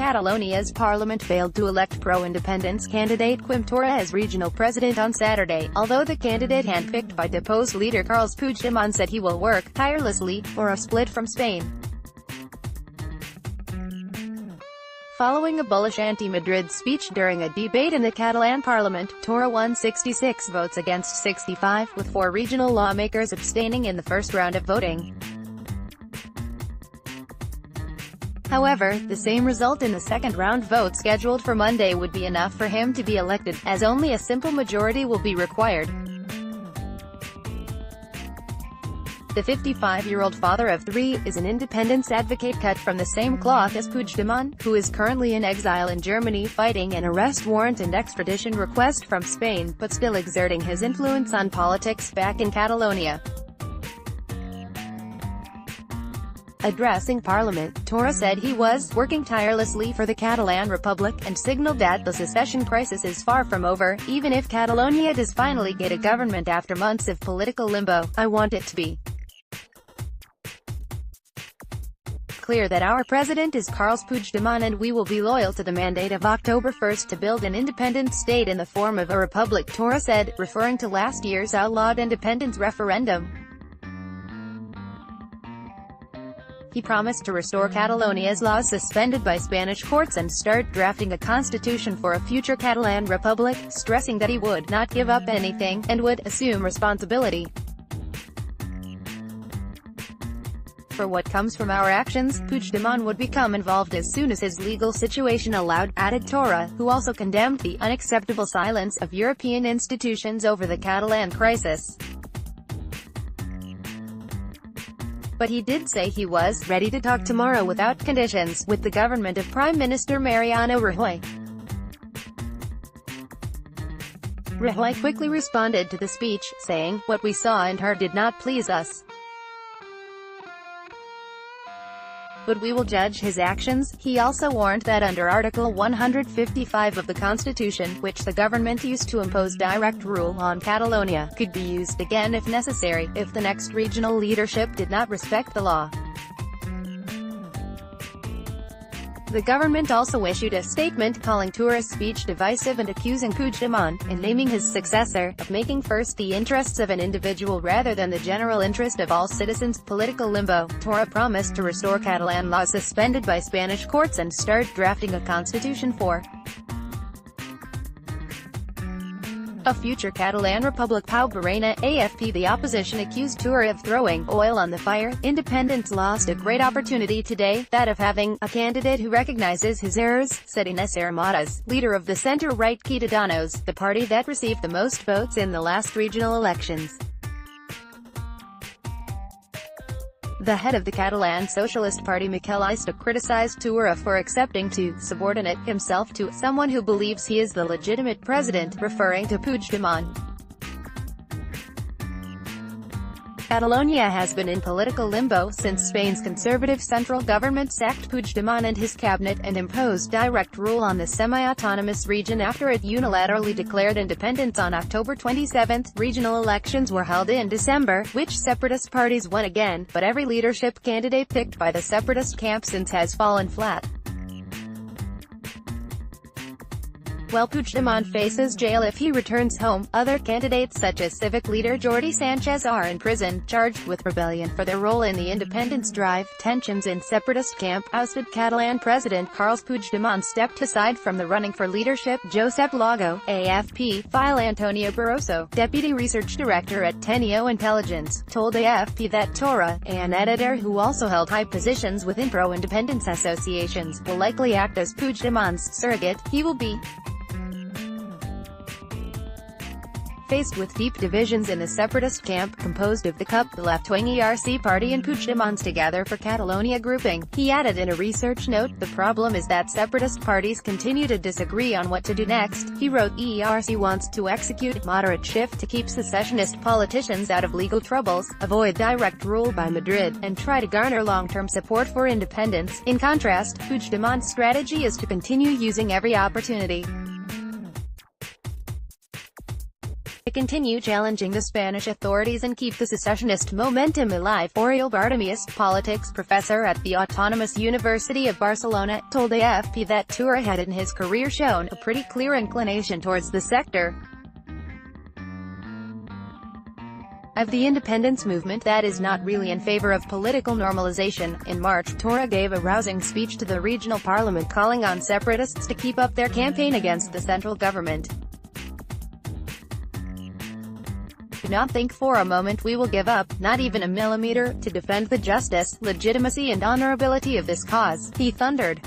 Catalonia's parliament failed to elect pro-independence candidate Quim Torra as regional president on Saturday, although the candidate handpicked by deposed leader Carles Puigdemont said he will work tirelessly for a split from Spain. Following a bullish anti-Madrid speech during a debate in the Catalan parliament, Torra won 66 votes against 65, with 4 regional lawmakers abstaining in the first round of voting. However, the same result in the second-round vote scheduled for Monday would be enough for him to be elected, as only a simple majority will be required. The 55-year-old father of 3 is an independence advocate cut from the same cloth as Puigdemont, who is currently in exile in Germany fighting an arrest warrant and extradition request from Spain, but still exerting his influence on politics back in Catalonia. Addressing Parliament, Torra said he was working tirelessly for the Catalan Republic, and signaled that the secession crisis is far from over, even if Catalonia does finally get a government after months of political limbo. "I want it to be clear that our president is Carles Puigdemont and we will be loyal to the mandate of October 1 to build an independent state in the form of a republic," Torra said, referring to last year's outlawed independence referendum. He promised to restore Catalonia's laws suspended by Spanish courts and start drafting a constitution for a future Catalan republic, stressing that he would not give up anything, and would assume responsibility for what comes from our actions. Puigdemont would become involved as soon as his legal situation allowed, added Torra, who also condemned the unacceptable silence of European institutions over the Catalan crisis. But he did say he was ready to talk tomorrow without conditions with the government of Prime Minister Mariano Rajoy. Rajoy quickly responded to the speech, saying, "What we saw and heard did not please us. But we will judge his actions." He also warned that under Article 155 of the Constitution, which the government used to impose direct rule on Catalonia, could be used again if necessary, if the next regional leadership did not respect the law. The government also issued a statement calling Torra's speech divisive and accusing Puigdemont, in naming his successor, of making first the interests of an individual rather than the general interest of all citizens. Political limbo. Torra promised to restore Catalan laws suspended by Spanish courts and start drafting a constitution for a future Catalan Republic. Pau Barrena, AFP. The opposition accused Torra of throwing oil on the fire. Independents lost a great opportunity today, that of having a candidate who recognizes his errors, said Inés Arrimadas, leader of the centre-right Ciudadanos, the party that received the most votes in the last regional elections. The head of the Catalan Socialist Party, Miquel Iceta, criticized Torra for accepting to subordinate himself to someone who believes he is the legitimate president, referring to Puigdemont. Catalonia has been in political limbo since Spain's conservative central government sacked Puigdemont and his cabinet, and imposed direct rule on the semi-autonomous region after it unilaterally declared independence on October 27. Regional elections were held in December, which separatist parties won again, but every leadership candidate picked by the separatist camp since has fallen flat. While Puigdemont faces jail if he returns home, other candidates such as civic leader Jordi Sánchez are in prison, charged with rebellion for their role in the independence drive. Tensions in separatist camp. Ousted Catalan President Carles Puigdemont stepped aside from the running for leadership. Josep Lago, AFP. File. Antonio Barroso, Deputy Research Director at Teneo Intelligence, told AFP that Torra, an editor who also held high positions within pro-independence associations, will likely act as Puigdemont's surrogate. He will be faced with deep divisions in the separatist camp, composed of the CUP, the left-wing ERC party and Puigdemont's Together for Catalonia grouping. He added in a research note, "The problem is that separatist parties continue to disagree on what to do next." He wrote, ERC wants to execute a moderate shift to keep secessionist politicians out of legal troubles, avoid direct rule by Madrid, and try to garner long-term support for independence. In contrast, Puigdemont's strategy is to continue using every opportunity To continue challenging the Spanish authorities and keep the secessionist momentum alive, Oriol Bartomeu, politics professor at the Autonomous University of Barcelona, told AFP that Torra had in his career shown a pretty clear inclination towards the sector of the independence movement that is not really in favor of political normalization. In March, Torra gave a rousing speech to the regional parliament calling on separatists to keep up their campaign against the central government. "Do not think for a moment we will give up, not even a millimeter, to defend the justice, legitimacy and honorability of this cause," he thundered.